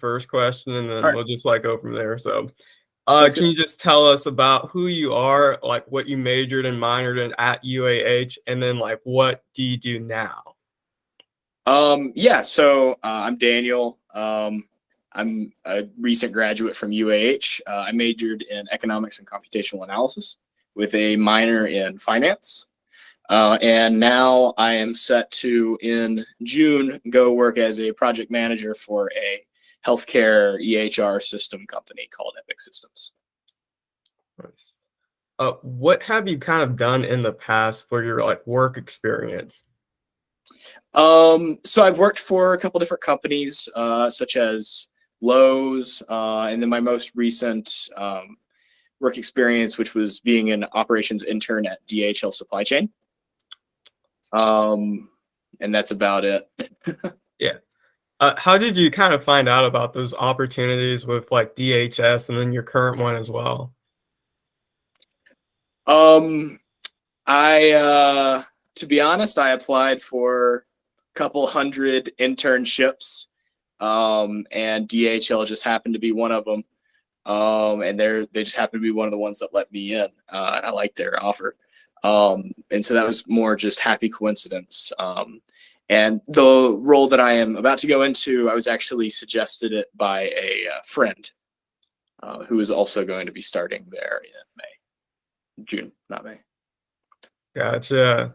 first question, and All then right, we'll just like go from there. So, sounds can good. you just tell us about who you are, like what you majored and minored in at UAH, and then like what do you do now? Yeah, so I'm Daniel. I'm a recent graduate from UAH. I majored in economics and computational analysis with a minor in finance. And now I am set to, in June, go work as a project manager for a healthcare EHR system company called Epic Systems. Nice. What have you kind of done in the past for your like work experience? So I've worked for a couple different companies, such as Lowe's, and then my most recent work experience, which was being an operations intern at DHL Supply Chain. And that's about it. Yeah. How did you kind of find out about those opportunities with like DHS and then your current one as well? Um, I to be honest, I applied for a couple hundred internships, and DHL just happened to be one of them. And they just happened to be one of the ones that let me in, and I liked their offer. And so that was more just happy coincidence. And the role that I am about to go into, I was actually suggested it by a friend who is also going to be starting there in June, not May. Gotcha.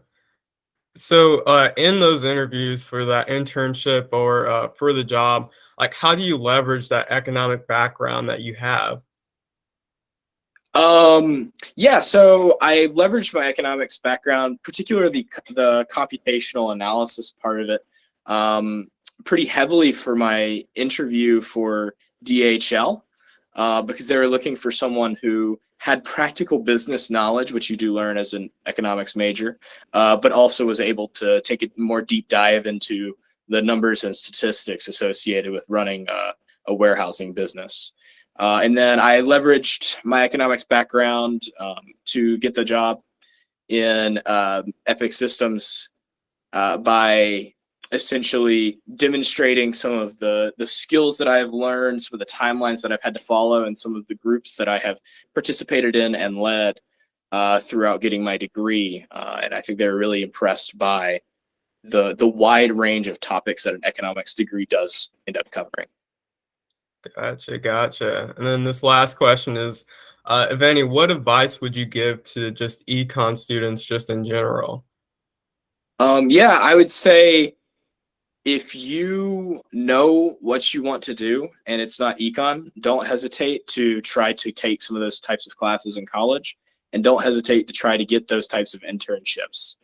So, in those interviews for that internship or for the job, like how do you leverage that economic background that you have? Yeah, so I leveraged my economics background, particularly the computational analysis part of it, um, pretty heavily for my interview for DHL, because they were looking for someone who had practical business knowledge, which you do learn as an economics major, but also was able to take a more deep dive into the numbers and statistics associated with running a warehousing business. And then I leveraged my economics background to get the job in Epic Systems by essentially demonstrating some of the skills that I have learned, some of the timelines that I've had to follow, and some of the groups that I have participated in and led throughout getting my degree. And I think they were really impressed by the wide range of topics that an economics degree does end up covering. Gotcha, gotcha. And then this last question is, if any, what advice would you give to just econ students just in general? Yeah, I would say if you know what you want to do and it's not econ, don't hesitate to try to take some of those types of classes in college, and don't hesitate to try to get those types of internships.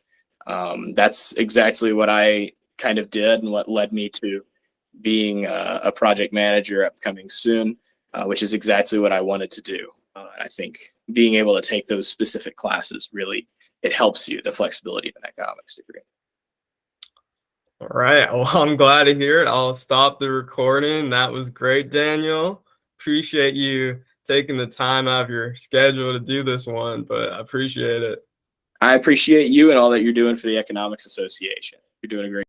That's exactly what I kind of did and what led me to being a project manager upcoming soon, which is exactly what I wanted to do. And I think being able to take those specific classes really, it helps you, the flexibility of an economics degree. All right. Well, I'm glad to hear it. I'll stop the recording. That was great, Daniel. Appreciate you taking the time out of your schedule to do this one, but I appreciate it. I appreciate you and all that you're doing for the Economics Association. You're doing a great